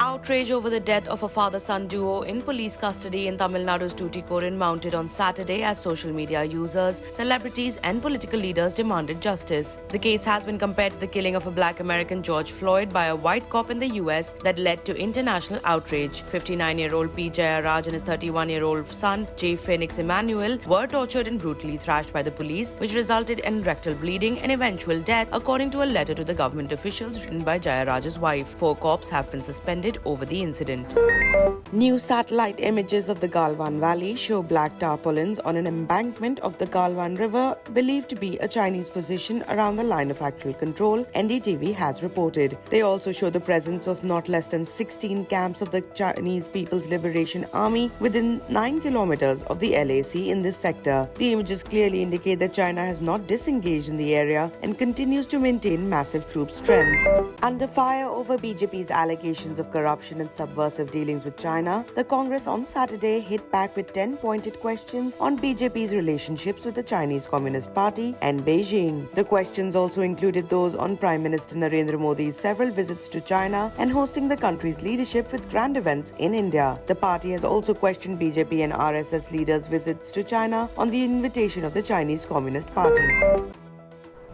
Outrage over the death of a father-son duo in police custody in Tamil Nadu's Tuticorin mounted on Saturday as social media users, celebrities and political leaders demanded justice. The case has been compared to the killing of a black American George Floyd by a white cop in the US that led to international outrage. 59-year-old P. Jayaraj and his 31-year-old son J. Phoenix Emmanuel were tortured and brutally thrashed by the police, which resulted in rectal bleeding and eventual death, according to a letter to the government officials written by Jayaraj's wife. 4 cops have been suspended over the incident. New satellite images of the Galwan Valley show black tarpaulins on an embankment of the Galwan River, believed to be a Chinese position around the line of actual control, NDTV has reported. They also show the presence of not less than 16 camps of the Chinese People's Liberation Army within 9 kilometers of the LAC in this sector. The images clearly indicate that China has not disengaged in the area and continues to maintain massive troop strength. Under fire over BJP's allegations of corruption and subversive dealings with China, the Congress on Saturday hit back with 10 pointed questions on BJP's relationships with the Chinese Communist Party and Beijing. The questions also included those on Prime Minister Narendra Modi's several visits to China and hosting the country's leadership with grand events in India. The party has also questioned BJP and RSS leaders' visits to China on the invitation of the Chinese Communist Party.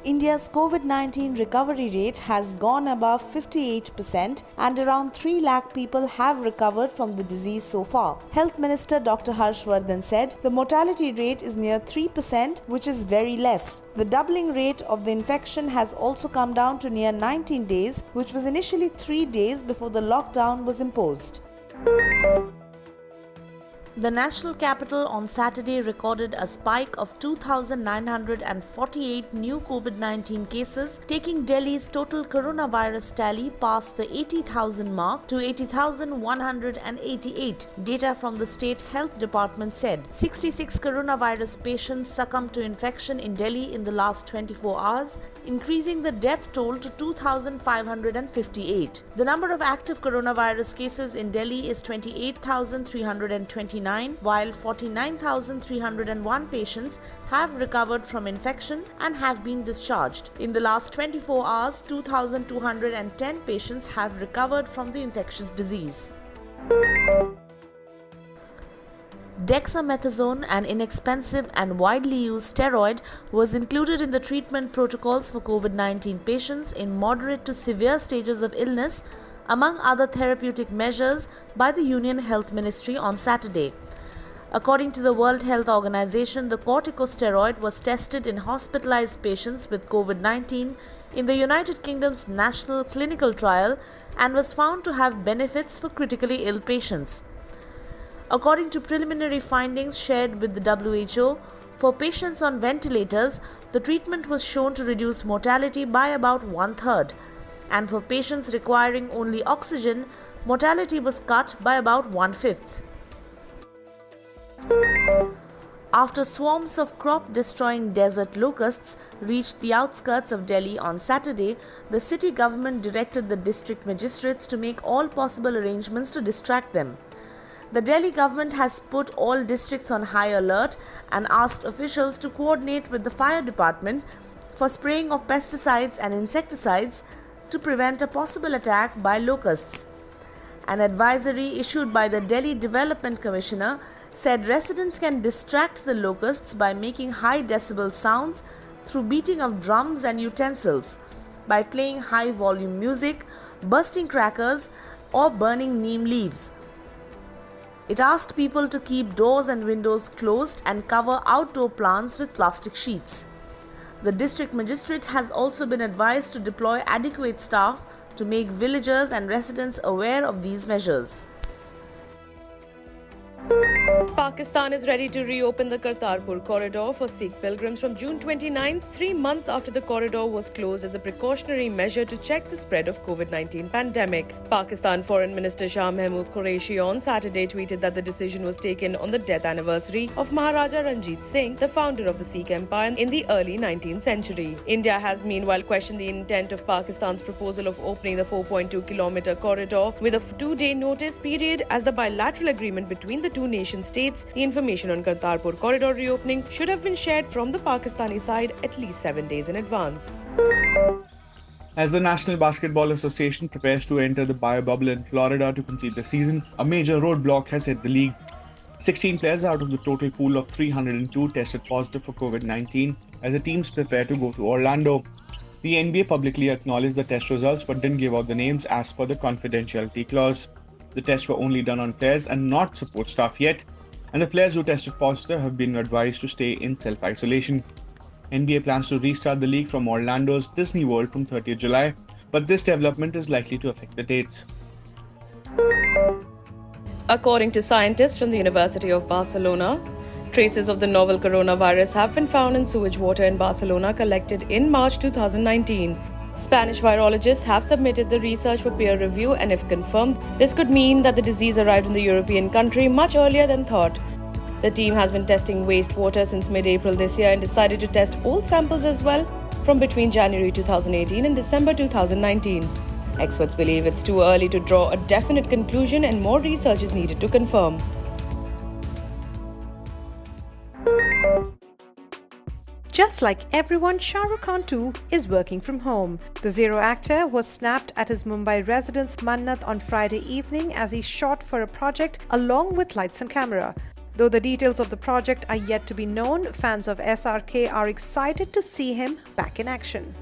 India's COVID-19 recovery rate has gone above 58% and around 3 lakh people have recovered from the disease so far. Health Minister Dr. Harshvardhan said the mortality rate is near 3%, which is very less. The doubling rate of the infection has also come down to near 19 days, which was initially 3 days before the lockdown was imposed. The national capital on Saturday recorded a spike of 2,948 new COVID-19 cases, taking Delhi's total coronavirus tally past the 80,000 mark to 80,188. Data from the State Health Department said 66 coronavirus patients succumbed to infection in Delhi in the last 24 hours, increasing the death toll to 2,558. The number of active coronavirus cases in Delhi is 28,329. While 49,301 patients have recovered from infection and have been discharged. In the last 24 hours, 2,210 patients have recovered from the infectious disease. Dexamethasone, an inexpensive and widely used steroid, was included in the treatment protocols for COVID-19 patients in moderate to severe stages of illness, among other therapeutic measures, by the Union Health Ministry on Saturday. According to the World Health Organization, the corticosteroid was tested in hospitalized patients with COVID-19 in the United Kingdom's national clinical trial and was found to have benefits for critically ill patients. According to preliminary findings shared with the WHO, for patients on ventilators, the treatment was shown to reduce mortality by about 1/3. And for patients requiring only oxygen, mortality was cut by about 1/5. After swarms of crop-destroying desert locusts reached the outskirts of Delhi on Saturday, the city government directed the district magistrates to make all possible arrangements to distract them. The Delhi government has put all districts on high alert and asked officials to coordinate with the fire department for spraying of pesticides and insecticides to prevent a possible attack by locusts. An advisory issued by the Delhi Development Commissioner said residents can distract the locusts by making high decibel sounds through beating of drums and utensils, by playing high volume music, bursting crackers, or burning neem leaves. It asked people to keep doors and windows closed and cover outdoor plants with plastic sheets. The district magistrate has also been advised to deploy adequate staff to make villagers and residents aware of these measures. Pakistan is ready to reopen the Kartarpur Corridor for Sikh pilgrims from June 29th, 3 months after the corridor was closed as a precautionary measure to check the spread of COVID-19 pandemic. Pakistan Foreign Minister Shah on Saturday tweeted that the decision was taken on the death anniversary of Maharaja Ranjit Singh, the founder of the Sikh Empire in the early 19th century. India has meanwhile questioned the intent of Pakistan's proposal of opening the 4.2-kilometer corridor with a 2-day notice period as the bilateral agreement between the two nation states. The information on Kartarpur Corridor reopening should have been shared from the Pakistani side at least 7 days in advance. As the National Basketball Association prepares to enter the bio-bubble in Florida to complete the season, a major roadblock has hit the league. 16 players out of the total pool of 302 tested positive for COVID-19 as the teams prepare to go to Orlando. The NBA publicly acknowledged the test results but didn't give out the names as per the confidentiality clause. The tests were only done on players and not support staff yet, and the players who tested positive have been advised to stay in self-isolation. NBA plans to restart the league from Orlando's Disney World from 30th July, but this development is likely to affect the dates. According to scientists from the University of Barcelona, traces of the novel coronavirus have been found in sewage water in Barcelona collected in March 2019. Spanish virologists have submitted the research for peer review, and if confirmed, this could mean that the disease arrived in the European country much earlier than thought. The team has been testing wastewater since mid-April this year and decided to test old samples as well from between January 2018 and December 2019. Experts believe it's too early to draw a definite conclusion and more research is needed to confirm. Just like everyone, Shah Rukh too is working from home. The Zero actor was snapped at his Mumbai residence Mannat on Friday evening as he shot for a project along with lights and camera. Though the details of the project are yet to be known, fans of SRK are excited to see him back in action.